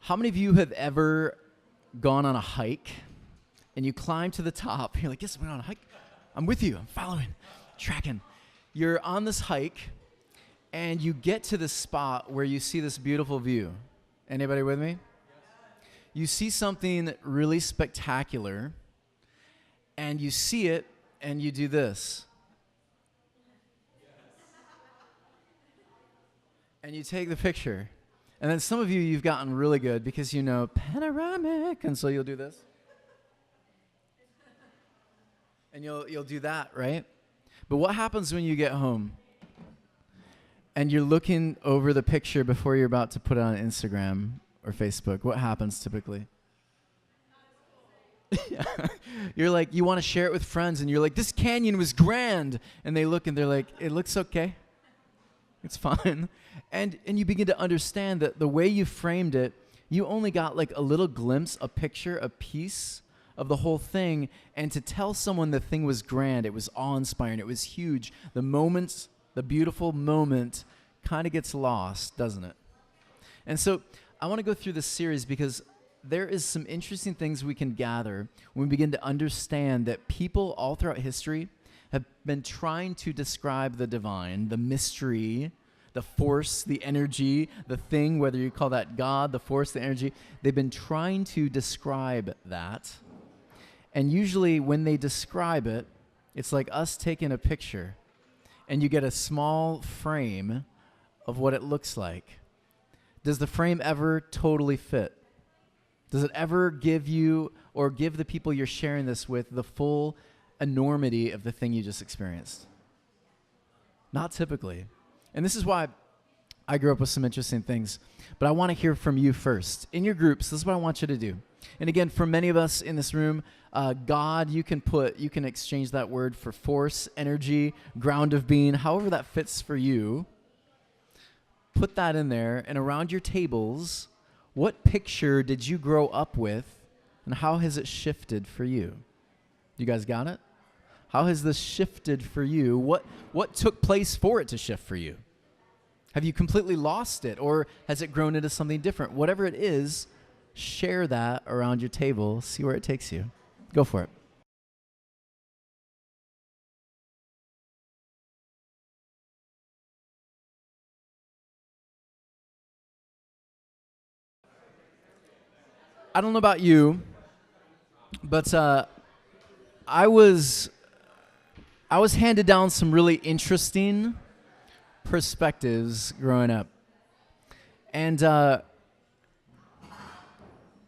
How many of you have ever gone on a hike and you climb to the top? You're like, yes, we're on a hike. I'm with you. I'm following, tracking. You're on this hike and you get to this spot where you see this beautiful view. Anybody with me? You see something really spectacular and you see it and you do this. And you take the picture. And then some of you, you've gotten really good because you know panoramic, and so you'll do this. And you'll do that, right? But what happens when you get home and you're looking over the picture before you're about to put it on Instagram or Facebook? What happens typically? You're like, you want to share it with friends, and you're like, this canyon was grand. And they look and they're like, it looks okay. It's fine. And you begin to understand that the way you framed it, you only got like a little glimpse, a picture, a piece of the whole thing. And to tell someone the thing was grand, it was awe-inspiring, it was huge. The beautiful moment kind of gets lost, doesn't it? And so I want to go through this series because there is some interesting things we can gather when we begin to understand that people all throughout history have been trying to describe the divine, the mystery, the force, the energy, the thing, whether you call that God, the force, the energy. They've been trying to describe that. And usually when they describe it, it's like us taking a picture and you get a small frame of what it looks like. Does the frame ever totally fit? Does it ever give you or give the people you're sharing this with the full enormity of the thing you just experienced? Not typically. And this is why I grew up with some interesting things. But I want to hear from you first. In your groups, this is what I want you to do. And again, for many of us in this room, God, you can exchange that word for force, energy, ground of being, however that fits for you. Put that in there. And around your tables, what picture did you grow up with, and how has it shifted for you? You guys got it? How has this shifted for you? What took place for it to shift for you? Have you completely lost it, or has it grown into something different? Whatever it is, share that around your table. See where it takes you. Go for it. I don't know about you, but I was handed down some really interesting perspectives growing up. And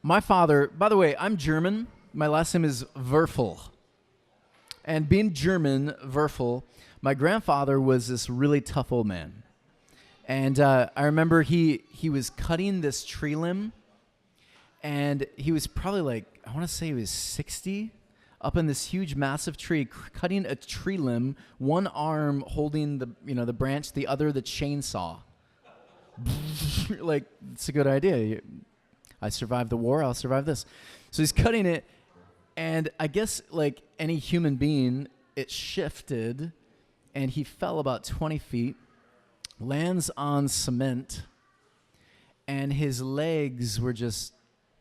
my father, by the way, I'm German. My last name is Werfel. And being German, Werfel, my grandfather was this really tough old man. And I remember he was cutting this tree limb, and he was probably like, I want to say he was 60, up in this huge, massive tree, cutting a tree limb, one arm holding the branch, the other the chainsaw. Like, it's a good idea. I survived the war, I'll survive this. So he's cutting it, and I guess like any human being, it shifted, and he fell about 20 feet, lands on cement, and his legs were just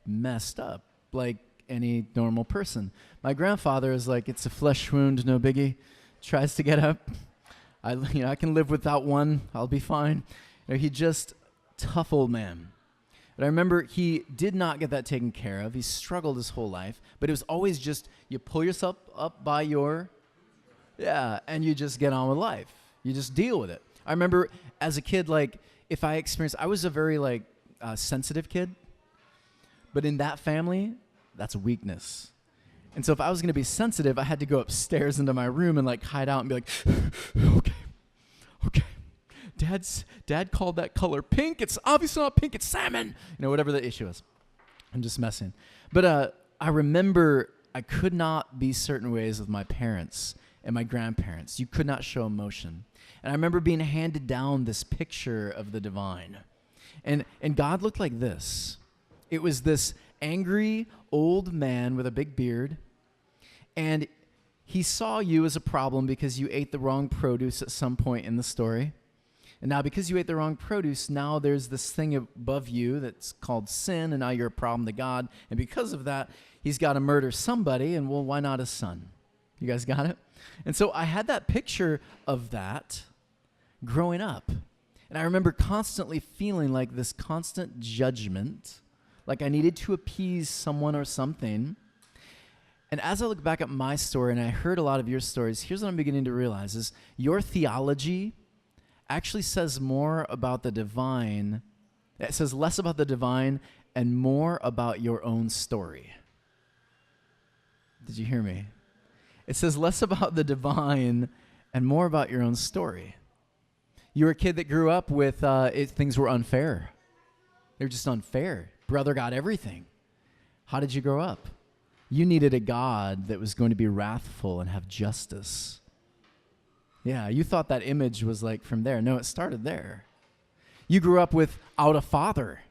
messed up, like any normal person. My grandfather is like, it's a flesh wound, no biggie. Tries to get up. I can live without one. I'll be fine. He just tough old man. But I remember he did not get that taken care of. He struggled his whole life. But it was always just you pull yourself up by your, and you just get on with life. You just deal with it. I remember as a kid, like if I was a very sensitive kid. But in that family, that's a weakness. And so if I was going to be sensitive, I had to go upstairs into my room and like hide out and be like, okay. Dad called that color pink. It's obviously not pink. It's salmon. Whatever the issue is. I'm just messing. But I remember I could not be certain ways with my parents and my grandparents. You could not show emotion. And I remember being handed down this picture of the divine. And God looked like this. It was this angry old man with a big beard, and he saw you as a problem because you ate the wrong produce at some point in the story. And now because you ate the wrong produce, now there's this thing above you that's called sin, and now you're a problem to God. And because of that, he's got to murder somebody, and well, why not his son? You guys got it? And so I had that picture of that growing up. And I remember constantly feeling like this constant judgment, like I needed to appease someone or something. And as I look back at my story, and I heard a lot of your stories, here's what I'm beginning to realize is your theology actually says more about the divine. It says less about the divine and more about your own story. Did you hear me? It says less about the divine and more about your own story. You were a kid that grew up with things were unfair. They were just unfair. Brother got everything. How did you grow up? You needed a God that was going to be wrathful and have justice. Yeah, you thought that image was like from there. No, it started there. You grew up without a father.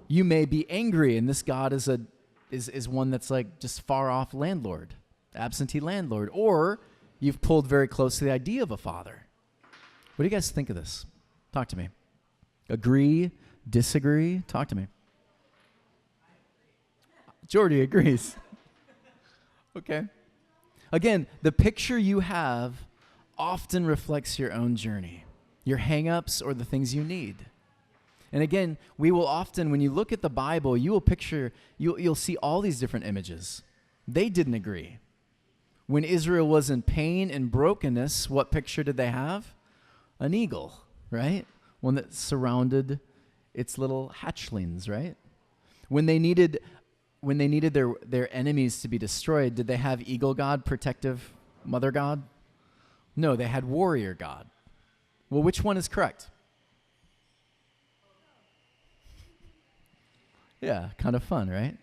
You may be angry, and this God is one that's like just far off landlord, absentee landlord. Or you've pulled very close to the idea of a father. What do you guys think of this? Talk to me. Agree? Disagree? Talk to me. Jordy agrees. Okay. Again, the picture you have often reflects your own journey, your hang-ups or the things you need. And again, we will often, when you look at the Bible, you will picture, you'll see all these different images. They didn't agree. When Israel was in pain and brokenness, what picture did they have? An eagle, right? One that surrounded its little hatchlings, right? When they needed their enemies to be destroyed, did they have eagle God, protective mother God? No, they had warrior God. Well, which one is correct? Yeah, kind of fun, right?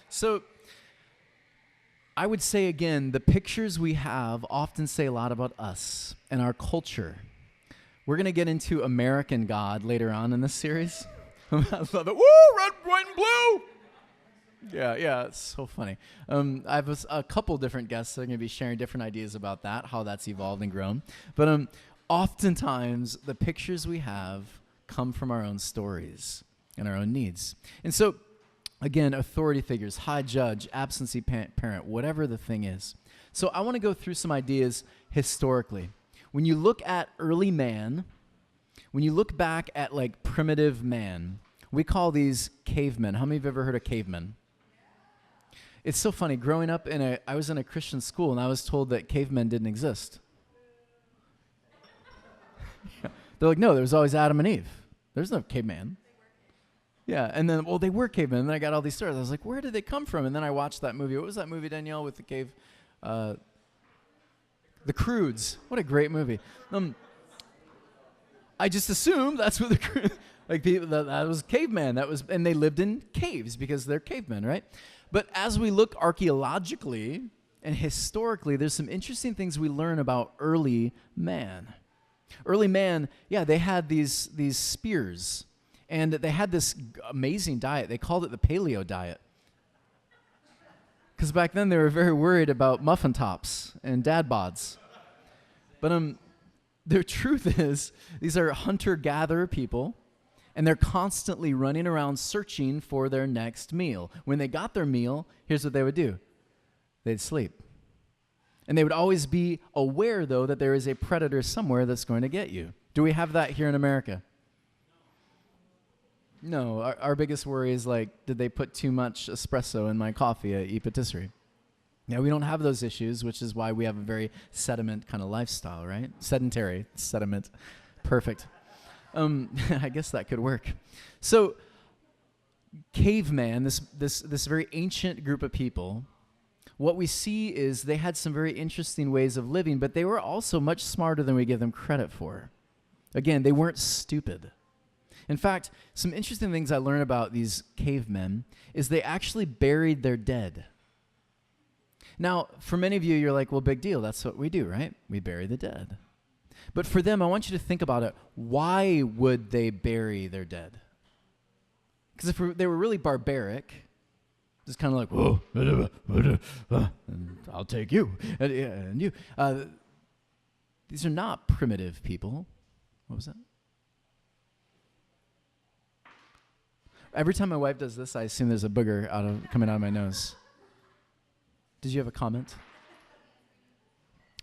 So I would say again, the pictures we have often say a lot about us and our culture. We're going to get into American God later on in this series. I love it. Woo, red, white, and blue. Yeah, it's so funny. I have a couple different guests that are going to be sharing different ideas about that, how that's evolved and grown. But oftentimes, the pictures we have come from our own stories and our own needs. And so, again, authority figures, high judge, absentee parent, whatever the thing is. So I want to go through some ideas historically. When you look at early man, when you look back at like primitive man, we call these cavemen. How many of you have ever heard of cavemen? It's so funny. Growing up I was in a Christian school, and I was told that cavemen didn't exist. They're like, no, there was always Adam and Eve. There's no caveman. Yeah, and then, well, they were cavemen, and then I got all these stories. I was like, where did they come from? And then I watched that movie. What was that movie, Danielle, with the cave? The Croods. What a great movie. I just assumed that's what the Croods, like people, that was caveman. And they lived in caves because they're cavemen, right? But as we look archaeologically and historically, there's some interesting things we learn about early man. Early man, yeah, they had these spears, and they had this amazing diet. They called it the paleo diet. Because back then they were very worried about muffin tops and dad bods. But the truth is, these are hunter-gatherer people, and they're constantly running around searching for their next meal. When they got their meal, here's what they would do. They'd sleep. And they would always be aware, though, that there is a predator somewhere that's going to get you. Do we have that here in America? No. Our biggest worry is like, did they put too much espresso in my coffee at E Patisserie? Yeah, we don't have those issues, which is why we have a very sediment kind of lifestyle, right? Sedentary, sediment. Perfect. I guess that could work. So, caveman, this very ancient group of people, what we see is they had some very interesting ways of living, but they were also much smarter than we give them credit for. Again, they weren't stupid. In fact, some interesting things I learned about these cavemen is they actually buried their dead. Now, for many of you, you're like, well, big deal. That's what we do, right? We bury the dead. But for them, I want you to think about it. Why would they bury their dead? Because if they were really barbaric, just kind of like, whoa, and I'll take you, and you. These are not primitive people, What was that? Every time my wife does this, I assume there's a booger coming out of my nose. Did you have a comment?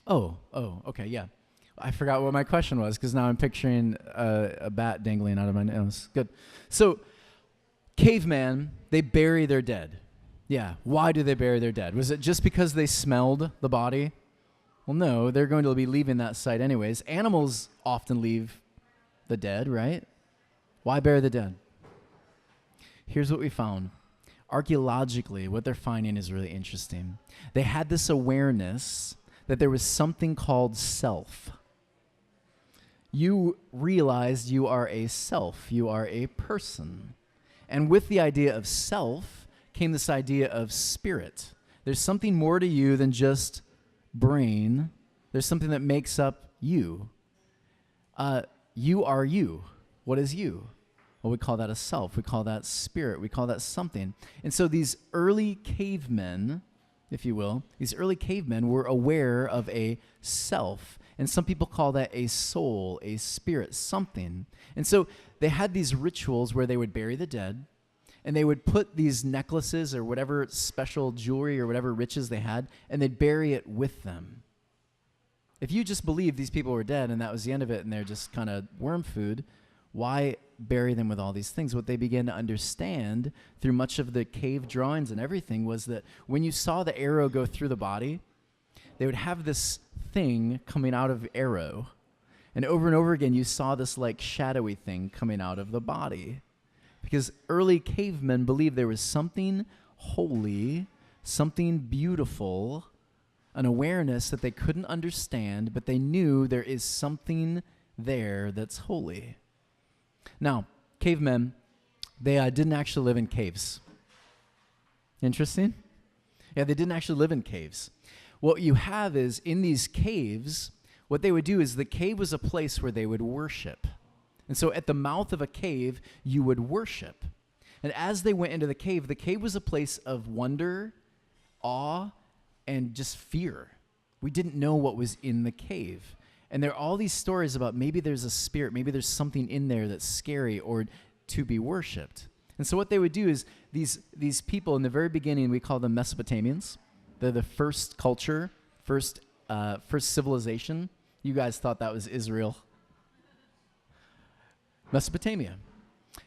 Oh, okay, yeah. I forgot what my question was because now I'm picturing a bat dangling out of my nose. Good. So, caveman, they bury their dead. Yeah. Why do they bury their dead? Was it just because they smelled the body? Well, no, they're going to be leaving that site anyways. Animals often leave the dead, right? Why bury the dead? Here's what we found. Archaeologically, what they're finding is really interesting. They had this awareness that there was something called self. You realized you are a self. You are a person. And with the idea of self came this idea of spirit. There's something more to you than just brain. There's something that makes up you. You are you. What is you? Well, we call that a self. We call that spirit. We call that something. And so these early cavemen, if you will, these early cavemen were aware of a self. And some people call that a soul, a spirit, something. And so they had these rituals where they would bury the dead, and they would put these necklaces or whatever special jewelry or whatever riches they had, and they'd bury it with them. If you just believed these people were dead and that was the end of it and they're just kind of worm food, why bury them with all these things? What they began to understand through much of the cave drawings and everything was that when you saw the arrow go through the body, they would have this thing coming out of arrow. And over again, you saw this like shadowy thing coming out of the body. Because early cavemen believed there was something holy, something beautiful, an awareness that they couldn't understand, but they knew there is something there that's holy. Now, cavemen, they didn't actually live in caves. Interesting? Yeah, they didn't actually live in caves. What you have is, in these caves, what they would do is the cave was a place where they would worship. And so at the mouth of a cave, you would worship. And as they went into the cave was a place of wonder, awe, and just fear. We didn't know what was in the cave. And there are all these stories about maybe there's a spirit, maybe there's something in there that's scary or to be worshipped. And so what they would do is these people in the very beginning, we call them Mesopotamians. They're the first culture, first civilization. You guys thought that was Israel. Mesopotamia.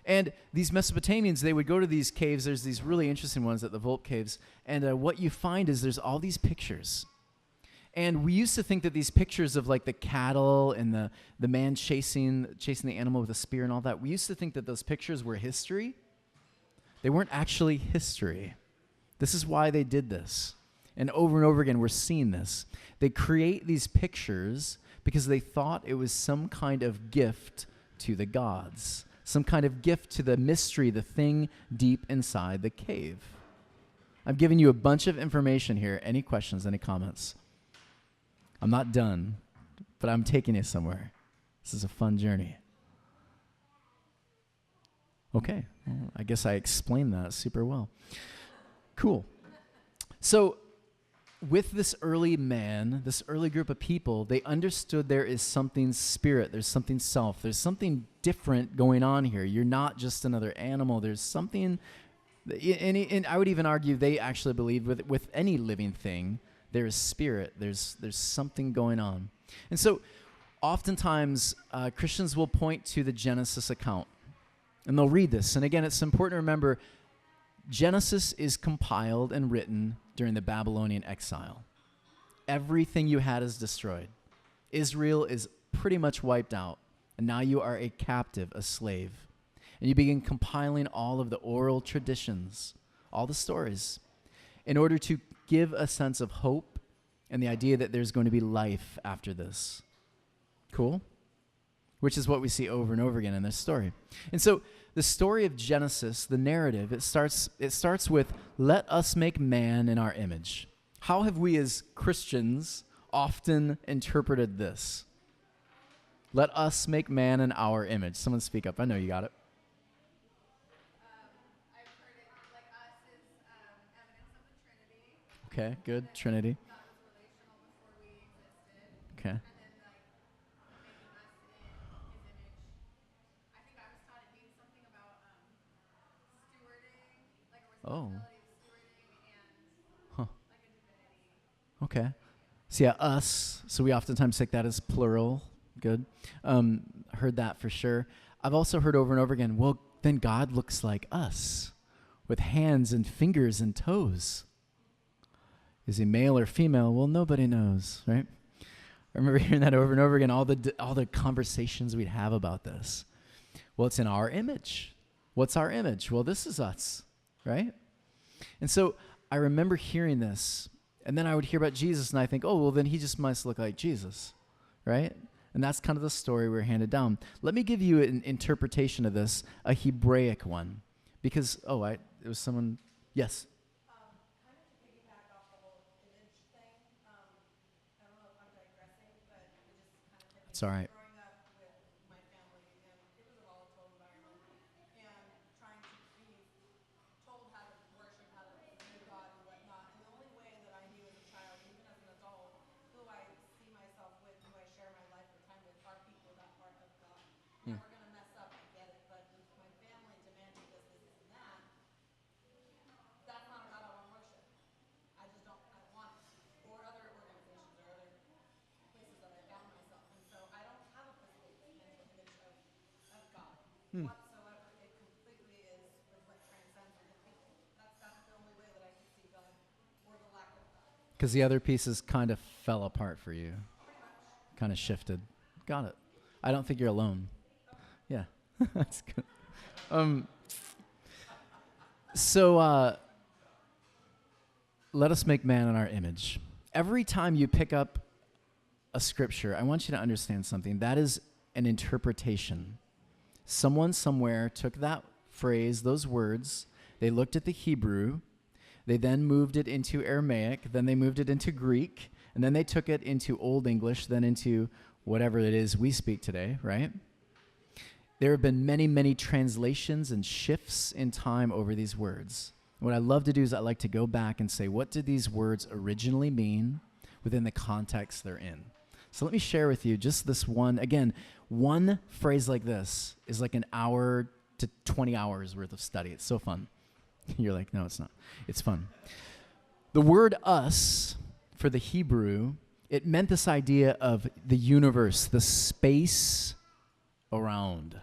And these Mesopotamians, they would go to these caves. There's these really interesting ones at the Volp Caves. And what you find is there's all these pictures. And we used to think that these pictures of like the cattle and the man chasing the animal with a spear and all that, we used to think that those pictures were history. They weren't actually history. This is why they did this. And over again, we're seeing this. They create these pictures because they thought it was some kind of gift to the gods, some kind of gift to the mystery, the thing deep inside the cave. I'm giving you a bunch of information here. Any questions, any comments? I'm not done, but I'm taking you somewhere. This is a fun journey. Okay, well, I guess I explained that super well. Cool. So with this early man, this early group of people, they understood there is something spirit, there's something self, there's something different going on here. You're not just another animal. There's something, and I would even argue they actually believed with any living thing, there is spirit, there's something going on. And so oftentimes Christians will point to the Genesis account, and they'll read this. And again, it's important to remember, Genesis is compiled and written during the Babylonian exile. Everything you had is destroyed. Israel is pretty much wiped out, and now you are a captive, a slave. And you begin compiling all of the oral traditions, all the stories, in order to give a sense of hope and the idea that there's going to be life after this. Cool? Which is what we see over and over again in this story. And so the story of Genesis, the narrative, it starts with, let us make man in our image. How have we as Christians often interpreted this? Let us make man in our image. Someone speak up. I know you got it. I've heard it like us is evidence of the Trinity. Okay, good. Trinity. God was relational before we existed. Okay. And then like making us in his Oh. responsibility of stewarding and Huh. like a divinity. Okay. So yeah, us. So we oftentimes take that as plural. Good. Heard that for sure. I've also heard over and over again, well, then God looks like us with hands and fingers and toes. Is he male or female? Well, nobody knows, right? I remember hearing that over and over again, all the conversations we'd have about this. Well, it's in our image. What's our image? Well, this is us, right? And so I remember hearing this, and then I would hear about Jesus, and I think, oh, well, then he just must look like Jesus, right? And that's kind of the story we're handed down. Let me give you an interpretation of this, a Hebraic one, because, it was someone, yes? Kind of to piggyback off the whole image thing. I don't know if I'm digressing, but it just kind of hit me. It's all right. Growing up with my family, and it was a volatile environment, and trying to be told how to worship, how to view God and whatnot. And the only way that I knew as a child, even as an adult, who I see myself with, who I share my life or time with, are people that are of God. And we're going to mess up, I get it, but with my family demanding this, and that, that's not a God I want to worship. I just don't, I don't want it. Or other organizations or other places that I found myself. And so I don't have a physical mental image of God whatsoever. It completely is like transcends other people. That's the only way that I can see God or the lack of God. Because the other pieces kind of fell apart for you, Pretty much. kind of shifted. Got it. I don't think you're alone. Yeah, that's good. So let us make man in our image. Every time you pick up a scripture, I want you to understand something. That is an interpretation. Someone somewhere took that phrase, those words, they looked at the Hebrew, they then moved it into Aramaic, then they moved it into Greek, and then they took it into Old English, then into whatever it is we speak today, right? There have been many, many translations and shifts in time over these words. What I love to do is I like to go back and say, what did these words originally mean within the context they're in? So let me share with you just this one. Again, one phrase like this is like an hour to 20 hours worth of study. It's so fun. You're like, no, it's not. It's fun. The word us for the Hebrew, it meant this idea of the universe, the space around.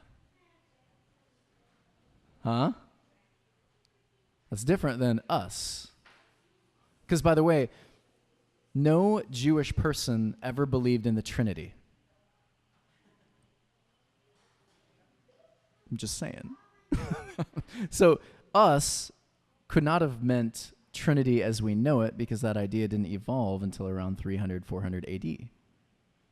Huh? That's different than us. Because, by the way, no Jewish person ever believed in the Trinity. I'm just saying. So, us could not have meant Trinity as we know it because that idea didn't evolve until around 300, 400 AD.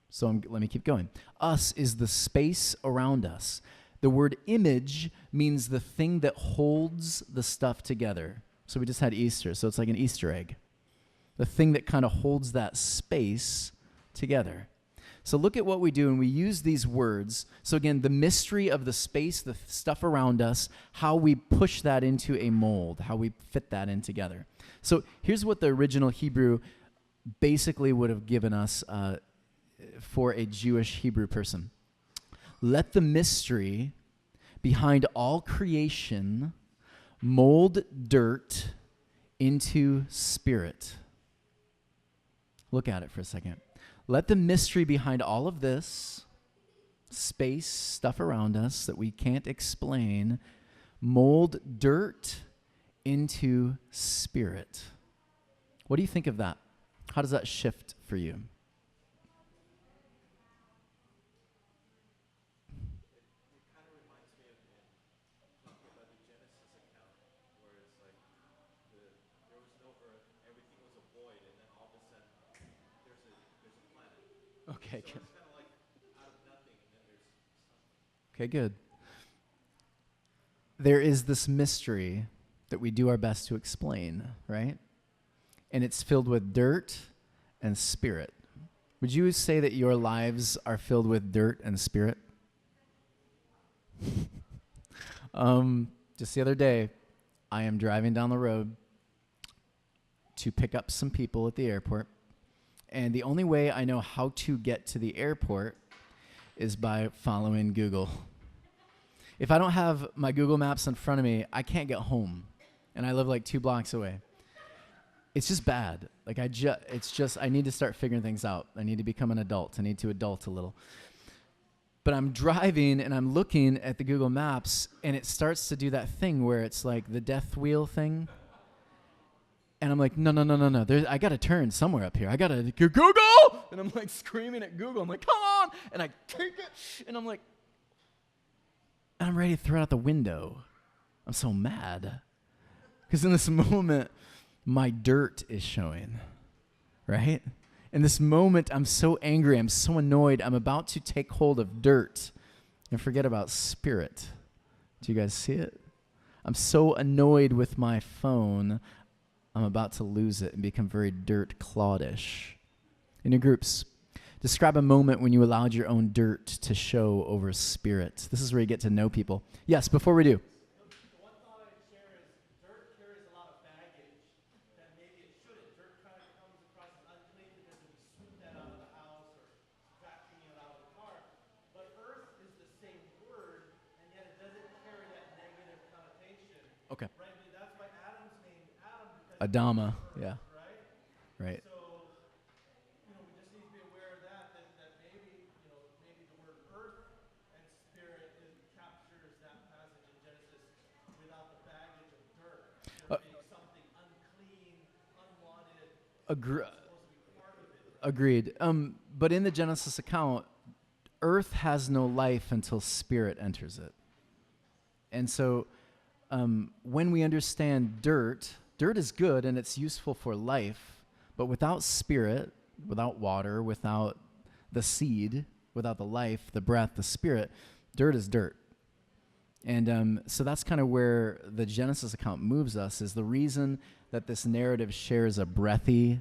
So let me keep going. Us is the space around us. The word image means the thing that holds the stuff together. So we just had Easter, so it's like an Easter egg. The thing that kind of holds that space together. So look at what we do, and we use these words. So again, the mystery of the space, the stuff around us, how we push that into a mold, how we fit that in together. So here's what the original Hebrew basically would have given us for a Jewish Hebrew person. Let the mystery behind all creation mold dirt into spirit. Look at it for a second. Let the mystery behind all of this space, stuff around us that we can't explain, mold dirt into spirit. What do you think of that? How does that shift for you? Okay, good. Okay, good. There is this mystery that we do our best to explain, right? And it's filled with dirt and spirit. Would you say that your lives are filled with dirt and spirit? Just the other day, I am driving down the road to pick up some people at the airport. And the only way I know how to get to the airport is by following Google. If I don't have my Google Maps in front of me, I can't get home. and I live like 2 blocks away. It's just bad. Like I need to start figuring things out. I need to become an adult. I need to adult a little. But I'm driving and I'm looking at the Google Maps and it starts to do that thing where it's like the death wheel thing. And I'm like, no. I got to turn somewhere up here. I got to Google. And I'm like screaming at Google. I'm like, come on. And I take it. And I'm like, and I'm ready to throw it out the window. I'm so mad. Because in this moment, my dirt is showing, right? In this moment, I'm so angry. I'm so annoyed. I'm about to take hold of dirt and forget about spirit. Do you guys see it? I'm so annoyed with my phone. I'm about to lose it and become very dirt cloddish. In your groups, describe a moment when you allowed your own dirt to show over spirit. This is where you get to know people. Yes, before we do. The one thought I'd share is dirt carries a lot of baggage that maybe it shouldn't. Dirt kind of comes across as unclean because if you sweep that out of the house or vacuum it out of the car. But earth is the same word, and yet it doesn't carry that negative connotation. Okay. Right? That's why Adam's named Adam because Adama, earth, yeah. Right? Right. So, we just need to be aware of that maybe, maybe the word earth and spirit captures that passage in Genesis without the baggage of dirt. There being something unclean, unwanted, supposed to be part of it. Agreed. But in the Genesis account, earth has no life until spirit enters it. And so when we understand dirt is good and it's useful for life, but without spirit, without water, without the seed, without the life, the breath, the spirit, dirt is dirt. And so that's kind of where the Genesis account moves us, is the reason that this narrative shares a breathy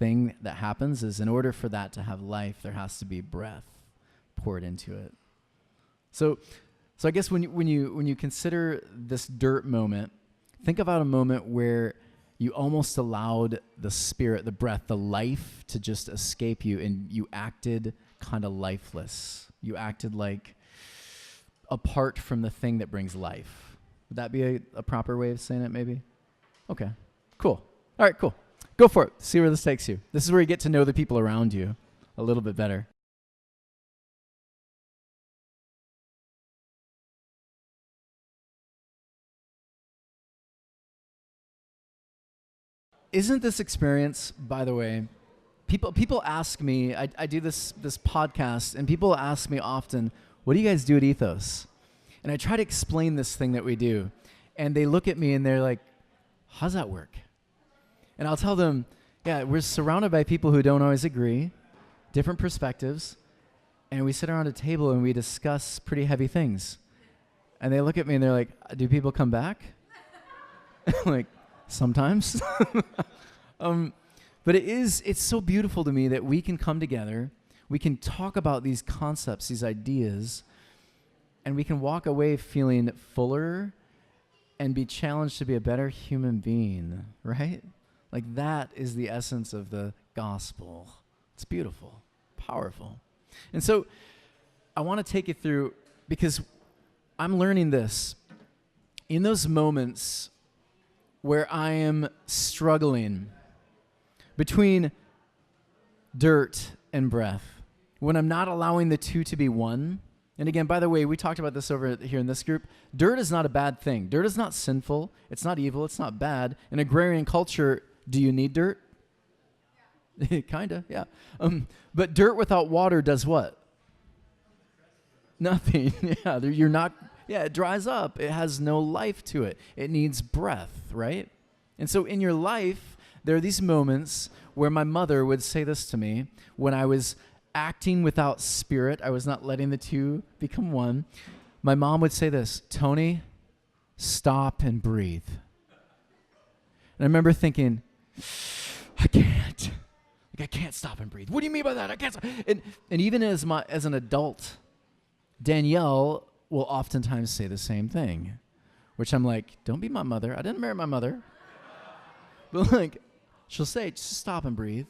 thing that happens is in order for that to have life, there has to be breath poured into it. So I guess when you consider this dirt moment, think about a moment where you almost allowed the spirit, the breath, the life to just escape you, and you acted kind of lifeless. You acted like apart from the thing that brings life. Would that be a proper way of saying it, maybe? Okay, cool. All right, cool. Go for it. See where this takes you. This is where you get to know the people around you a little bit better. Isn't this experience, by the way, people ask me, I do this podcast, and people ask me often, what do you guys do at Ethos? And I try to explain this thing that we do. And they look at me and they're like, how's that work? And I'll tell them, yeah, we're surrounded by people who don't always agree, different perspectives, and we sit around a table and we discuss pretty heavy things. And they look at me and they're like, do people come back? I'm like, sometimes. But it's so beautiful to me that we can come together, we can talk about these concepts, these ideas, and we can walk away feeling fuller and be challenged to be a better human being, right? Like that is the essence of the gospel. It's beautiful, powerful. And so I want to take you through, because I'm learning this. In those moments where I am struggling between dirt and breath, when I'm not allowing the two to be one. And again, by the way, we talked about this over here in this group. Dirt is not a bad thing. Dirt is not sinful. It's not evil. It's not bad. In agrarian culture, do you need dirt? Yeah. Kinda, yeah. But dirt without water does what? Nothing. Yeah, you're not. Yeah, it dries up. It has no life to it. It needs breath, right? And so in your life, there are these moments where my mother would say this to me when I was acting without spirit. I was not letting the two become one. My mom would say this, Tony, stop and breathe. And I remember thinking, I can't. Like, I can't stop and breathe. What do you mean by that? I can't stop. And even as an adult, Danielle will oftentimes say the same thing, which I'm like, don't be my mother. I didn't marry my mother. But like, she'll say, just stop and breathe.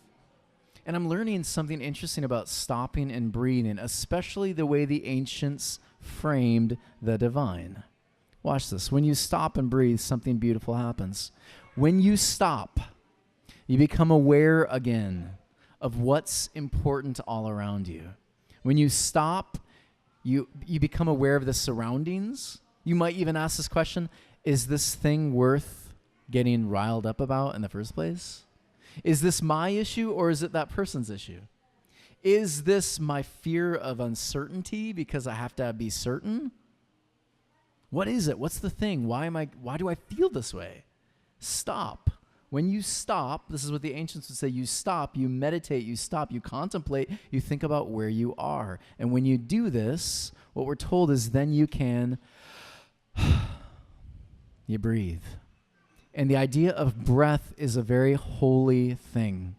And I'm learning something interesting about stopping and breathing, especially the way the ancients framed the divine. Watch this. When you stop and breathe, something beautiful happens. When you stop, you become aware again of what's important all around you. When you stop, you become aware of the surroundings. You might even ask this question, is this thing worth getting riled up about in the first place? Is this my issue or is it that person's issue? Is this my fear of uncertainty because I have to be certain? What is it? What's the thing? Why do I feel this way? Stop. When you stop, this is what the ancients would say, you stop, you meditate, you stop, you contemplate, you think about where you are. And when you do this, what we're told is then you can, you breathe. And the idea of breath is a very holy thing.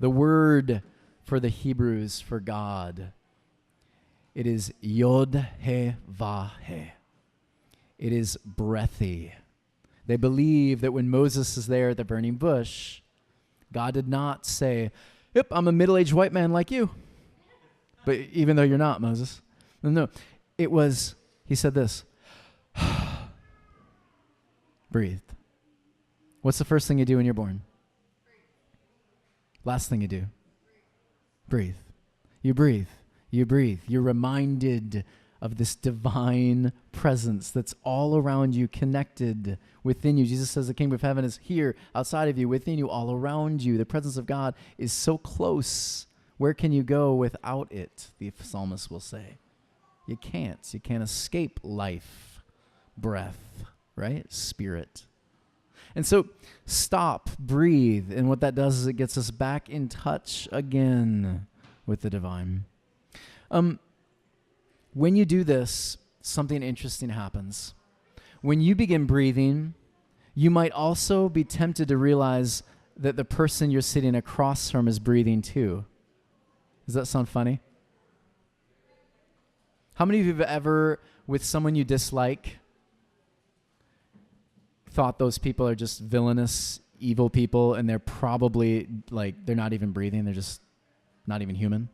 The word for the Hebrews for God, it is Yod He Vah He. It is breathy. They believe that when Moses is there at the burning bush, God did not say, yep, I'm a middle-aged white man like you. But even though you're not, Moses. No. It was, he said this, breathed. What's the first thing you do when you're born? Last thing you do? Breathe. You breathe. You breathe. You're reminded of this divine presence that's all around you, connected within you. Jesus says the kingdom of heaven is here, outside of you, within you, all around you. The presence of God is so close. Where can you go without it? The psalmist will say. You can't. You can't escape life, breath, right? Spirit. And so stop, breathe. And what that does is it gets us back in touch again with the divine. When you do this, something interesting happens. When you begin breathing, you might also be tempted to realize that the person you're sitting across from is breathing too. Does that sound funny? How many of you have ever, with someone you dislike, thought those people are just villainous, evil people, and they're probably, they're not even breathing, they're just not even human?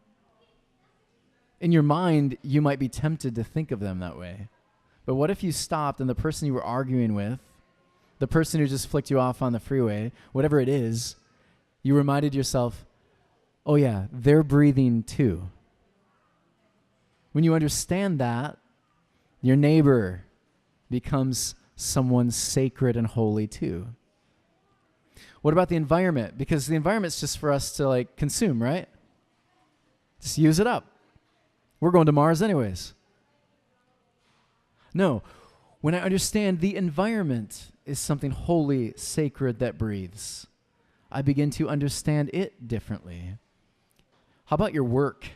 In your mind, you might be tempted to think of them that way. But what if you stopped and the person you were arguing with, the person who just flicked you off on the freeway, whatever it is, you reminded yourself, oh yeah, they're breathing too. When you understand that, your neighbor becomes someone sacred and holy too. What about the environment? Because the environment's just for us to consume, right? Just use it up. We're going to Mars anyways. No, when I understand the environment is something holy, sacred that breathes, I begin to understand it differently. How about your work?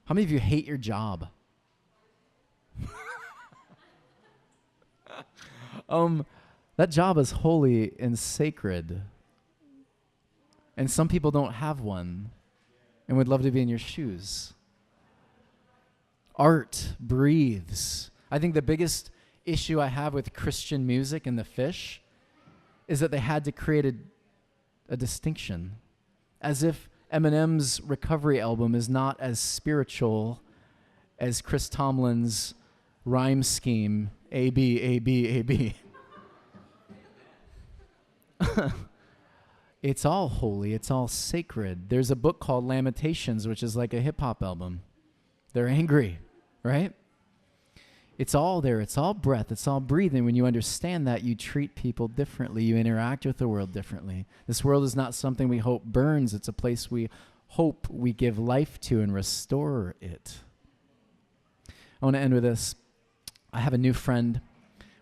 How many of you hate your job? That job is holy and sacred. And some people don't have one and would love to be in your shoes. Art breathes. I think the biggest issue I have with Christian music and the Fish is that they had to create a distinction. As if Eminem's Recovery album is not as spiritual as Chris Tomlin's rhyme scheme, A, B, A, B, A, B. It's all holy. It's all sacred. There's a book called Lamentations, which is like a hip-hop album. They're angry, right? It's all there. It's all breath. It's all breathing. When you understand that, you treat people differently. You interact with the world differently. This world is not something we hope burns. It's a place we hope we give life to and restore it. I want to end with this. I have a new friend.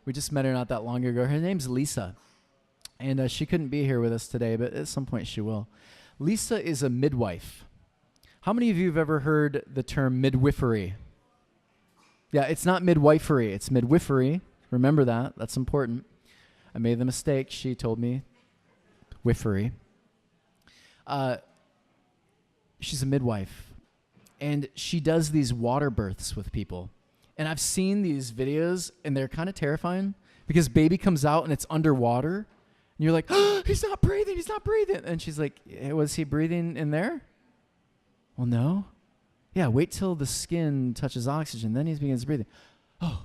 We just met her not that long ago. Her name's Lisa. And she couldn't be here with us today, but at some point she will. Lisa is a midwife. How many of you have ever heard the term midwifery? Yeah, it's not midwifery, it's midwifery. Remember that. That's important. I made the mistake. She told me wifery. She's a midwife. And she does these water births with people. And I've seen these videos, and they're kind of terrifying because baby comes out and it's underwater. And you're like, oh, he's not breathing, he's not breathing. And she's like, was he breathing in there? Well, no. Yeah, wait till the skin touches oxygen, then he begins breathing. Oh,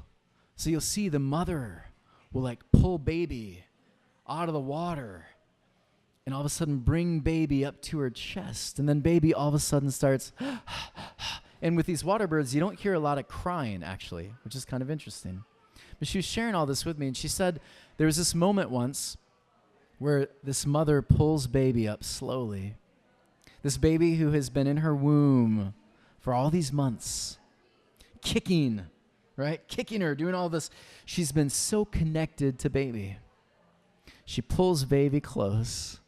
So you'll see the mother will like pull baby out of the water and all of a sudden bring baby up to her chest. And then baby all of a sudden starts, and with these water birds, you don't hear a lot of crying actually, which is kind of interesting. But she was sharing all this with me, and she said there was this moment once where this mother pulls baby up slowly. This baby who has been in her womb for all these months, kicking, right? Kicking her, doing all this. She's been so connected to baby. She pulls baby close.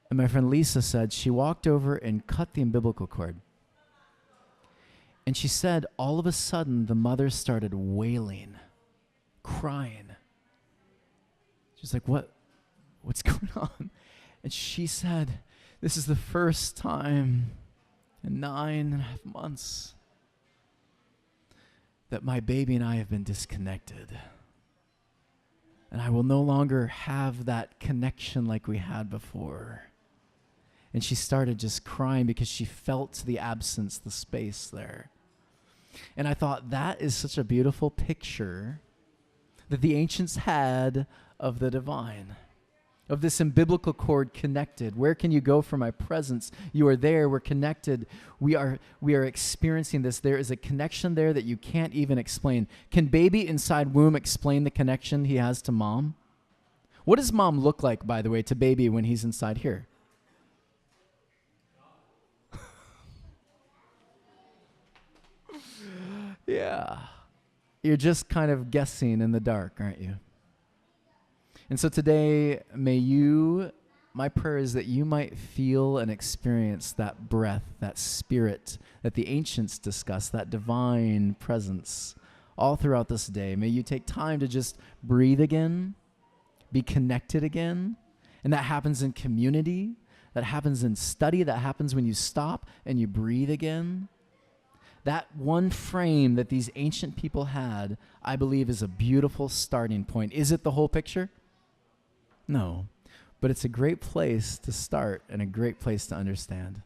And my friend Lisa said she walked over and cut the umbilical cord. And she said all of a sudden the mother started wailing, crying. She's like, what's going on? And she said, this is the first time in 9.5 months that my baby and I have been disconnected. And I will no longer have that connection like we had before. And she started just crying because she felt the absence, the space there. And I thought that is such a beautiful picture that the ancients had of the divine, of this umbilical cord connected. Where can you go for my presence? You are there. We're connected. We are experiencing this. There is a connection there that you can't even explain. Can baby inside womb explain the connection he has to mom? What does mom look like, by the way, to baby when he's inside here? Yeah. You're just kind of guessing in the dark, aren't you? And so today, my prayer is that you might feel and experience that breath, that spirit that the ancients discussed, that divine presence all throughout this day. May you take time to just breathe again, be connected again. And that happens in community, that happens in study, that happens when you stop and you breathe again. That one frame that these ancient people had, I believe, is a beautiful starting point. Is it the whole picture? No, but it's a great place to start and a great place to understand.